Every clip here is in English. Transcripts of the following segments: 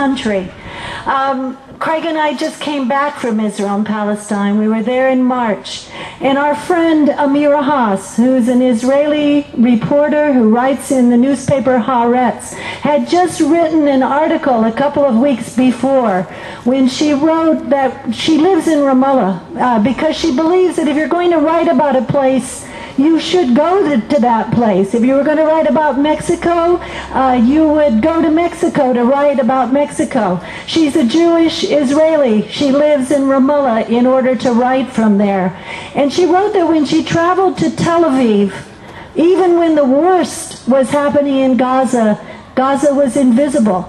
country. Craig and I just came back from Israel and Palestine. We were there in March. And our friend Amira Haas, who's an Israeli reporter who writes in the newspaper Haaretz, had just written an article a couple of weeks before when she wrote that she lives in Ramallah because she believes that if you're going to write about a place, you should go to that place. If you were going to write about Mexico, you would go to Mexico to write about Mexico. She's a Jewish Israeli. She lives in Ramallah in order to write from there. And she wrote that when she traveled to Tel Aviv, even when the worst was happening in Gaza, Gaza was invisible.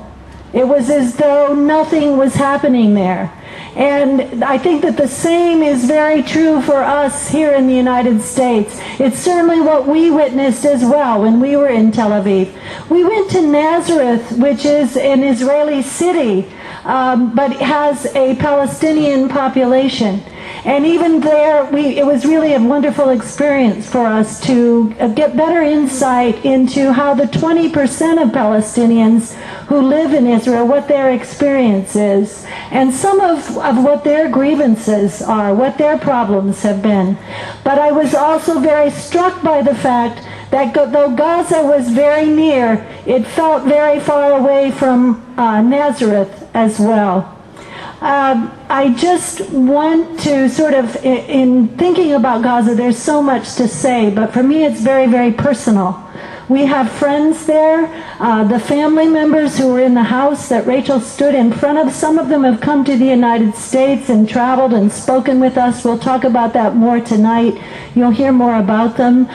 It was as though nothing was happening there. And I think that the same is very true for us here in the United States. It's certainly what we witnessed as well when we were in Tel Aviv. We went to Nazareth, which is an Israeli city, but has a Palestinian population. And even there, it was really a wonderful experience for us to get better insight into how the 20% of Palestinians who live in Israel, what their experience is, and some of what their grievances are, what their problems have been. But I was also very struck by the fact that though Gaza was very near, it felt very far away from Nazareth as well. I just want to sort of, in thinking about Gaza, there's so much to say, but for me it's very, very personal. We have friends there. The family members who were in the house that Rachel stood in front of, some of them have come to the United States and traveled and spoken with us. We'll talk about that more tonight. You'll hear more about them.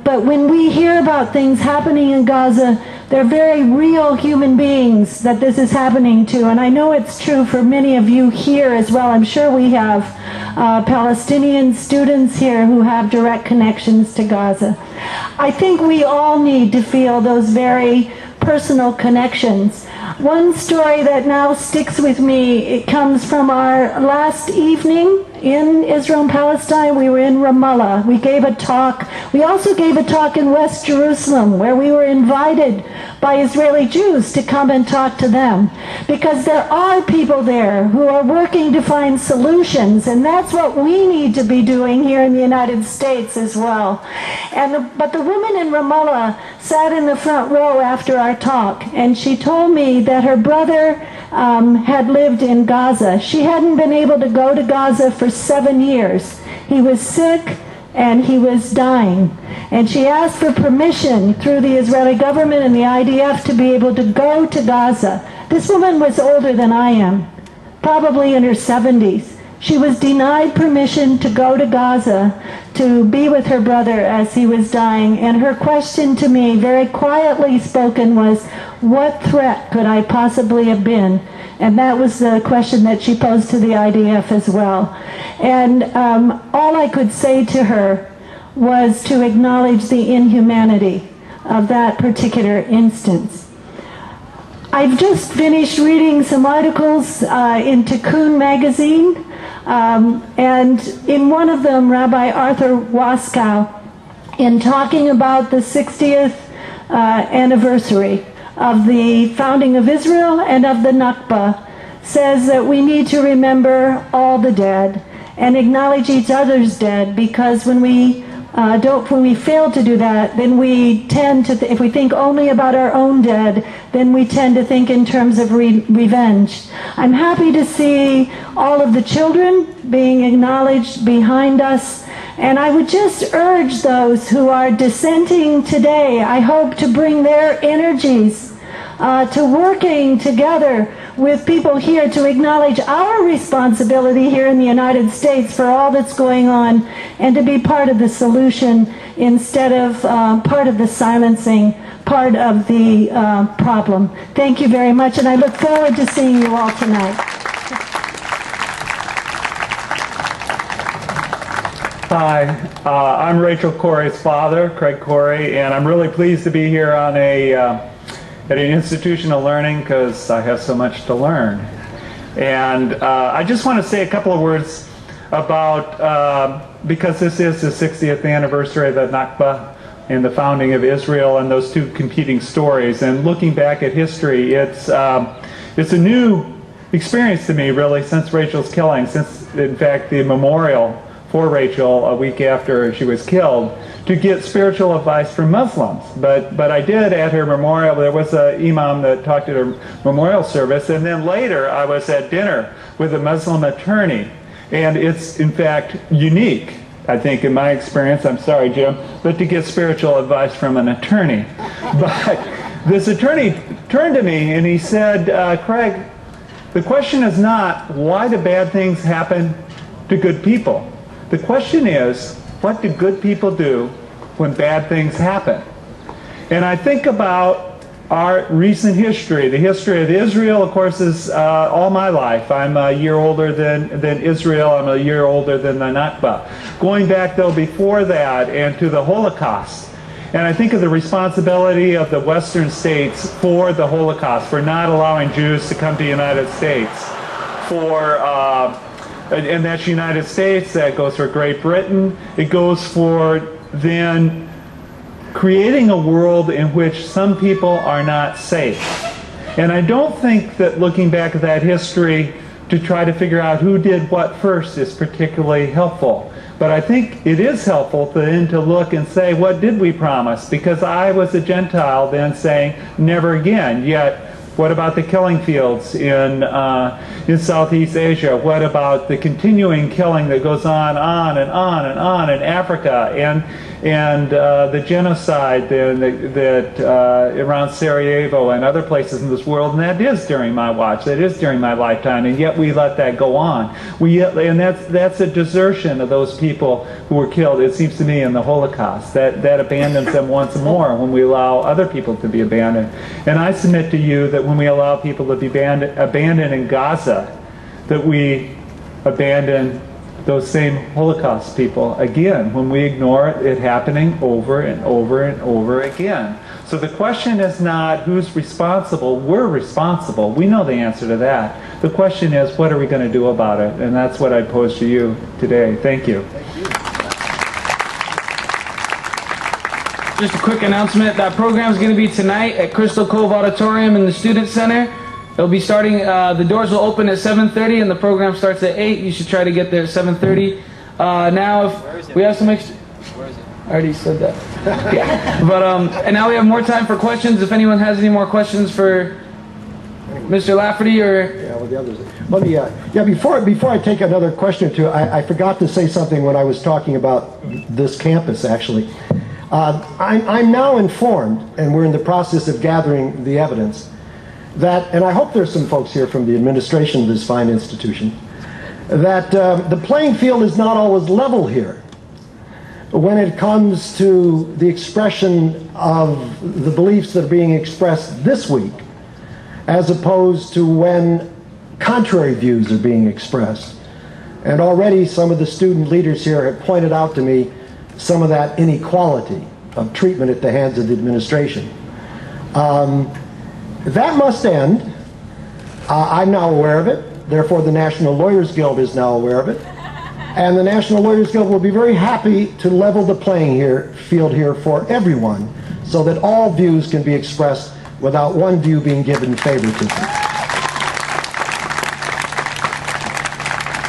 But when we hear about things happening in Gaza, they're very real human beings that this is happening to. And I know it's true for many of you here as well. I'm sure we have Palestinian students here who have direct connections to Gaza. I think we all need to feel those very personal connections. One story that now sticks with me, it comes from our last evening in Israel and Palestine. We were in Ramallah. We gave a talk. We also gave a talk in West Jerusalem where we were invited by Israeli Jews to come and talk to them, because there are people there who are working to find solutions, and that's what we need to be doing here in the United States as well. But the woman in Ramallah sat in the front row after our talk, and she told me that her brother had lived in Gaza. She hadn't been able to go to Gaza for 7 years. He was sick and he was dying. And she asked for permission through the Israeli government and the IDF to be able to go to Gaza. This woman was older than I am, probably in her 70s. She was denied permission to go to Gaza to be with her brother as he was dying. And her question to me, very quietly spoken, was, what threat could I possibly have been? And that was the question that she posed to the IDF as well. And all I could say to her was to acknowledge the inhumanity of that particular instance. I've just finished reading some articles in Tikkun magazine, and in one of them, Rabbi Arthur Waskow, in talking about the 60th anniversary of the founding of Israel and of the Nakba, says that we need to remember all the dead and acknowledge each other's dead, because when we fail to do that, then we tend to, if we think only about our own dead, then we tend to think in terms of revenge. I'm happy to see all of the children being acknowledged behind us, and I would just urge those who are dissenting today, I hope, to bring their energies to working together with people here to acknowledge our responsibility here in the United States for all that's going on, and to be part of the solution instead of part of the silencing, part of the problem. Thank you very much, and I look forward to seeing you all tonight. Hi, I'm Rachel Corrie's father, Craig Corrie, and I'm really pleased to be here on at an institution of learning because I have so much to learn. And I just want to say a couple of words about, because this is the 60th anniversary of the Nakba and the founding of Israel, and those two competing stories. And looking back at history, it's it's a new experience to me, really, since Rachel's killing, since, in fact, the memorial for Rachel a week after she was killed, to get spiritual advice from Muslims. But I did at her memorial. There was an imam that talked at her memorial service, and then later I was at dinner with a Muslim attorney, and it's in fact unique, I think, in my experience. I'm sorry, Jim, but to get spiritual advice from an attorney. But this attorney turned to me and he said, Craig, the question is not why do bad things happen to good people. The question is, what do good people do when bad things happen? And I think about our recent history. The history of Israel, of course, is all my life. I'm a year older than Israel. I'm a year older than the Nakba. Going back, though, before that and to the Holocaust. And I think of the responsibility of the Western states for the Holocaust, for not allowing Jews to come to the United States, and that's the United States, that goes for Great Britain. It goes for then creating a world in which some people are not safe. And I don't think that looking back at that history to try to figure out who did what first is particularly helpful. But I think it is helpful then to look and say, what did we promise? Because I was a Gentile then saying, never again. Yet, what about the killing fields in Southeast Asia? What about the continuing killing that goes on and on in Africa, and the genocide that around Sarajevo and other places in this world? And that is during my watch. That is during my lifetime. And yet we let that go on. And that's a desertion of those people who were killed, it seems to me, in the Holocaust. That abandons them once more when we allow other people to be abandoned. And I submit to you that when we allow people to be abandoned in Gaza, that we abandon those same Holocaust people again when we ignore it happening over and over and over again. So the question is not who's responsible. We're responsible. We know the answer to that. The question is, what are we going to do about it? And that's what I pose to you today. Thank you. Just a quick announcement. That program is going to be tonight at Crystal Cove Auditorium in the Student Center. It'll be starting, the doors will open at 7:30 and the program starts at 8. You should try to get there at 7:30. Now, if we have some extra... Where is it? I already said that. Yeah. But, and now we have more time for questions. If anyone has any more questions for Mr. Lafferty or... Yeah, well, the others. Let me, before I take another question or two, I forgot to say something when I was talking about this campus, actually. I'm now informed, and we're in the process of gathering the evidence, that, and I hope there's some folks here from the administration of this fine institution, that the playing field is not always level here when it comes to the expression of the beliefs that are being expressed this week, as opposed to when contrary views are being expressed. And already some of the student leaders here have pointed out to me some of that inequality of treatment at the hands of the administration. That must end. I'm now aware of it. Therefore, the National Lawyers Guild is now aware of it. And the National Lawyers Guild will be very happy to level the playing field here for everyone, so that all views can be expressed without one view being given favoritism.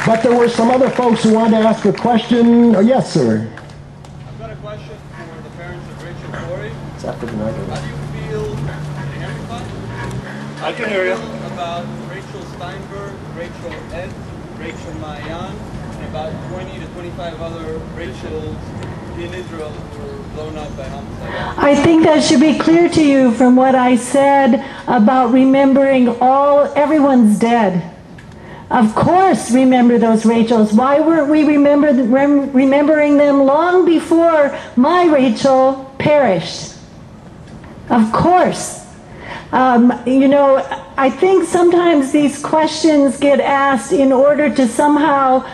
But there were some other folks who wanted to ask a question. Oh, yes, sir. I've got a question for the parents of Rachel Corrie. It's after the night. How do you feel, can you hear me, Bob? I can hear you. About Rachel Steinberg, Rachel Ed, Rachel Mayan, and about 20 to 25 other Rachels in Israel who were blown up by homicides? I think that should be clear to you from what I said about remembering everyone's dead. Of course, remember those Rachels. Why weren't we remembering them long before my Rachel perished? Of course. You know, I think sometimes these questions get asked in order to somehow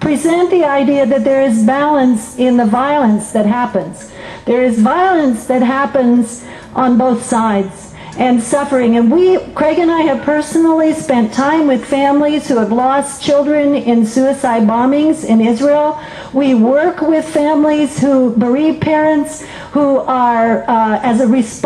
present the idea that there is balance in the violence that happens. There is violence that happens on both sides, and suffering. And Craig and I have personally spent time with families who have lost children in suicide bombings in Israel. We work with families who bereave parents who are, as a response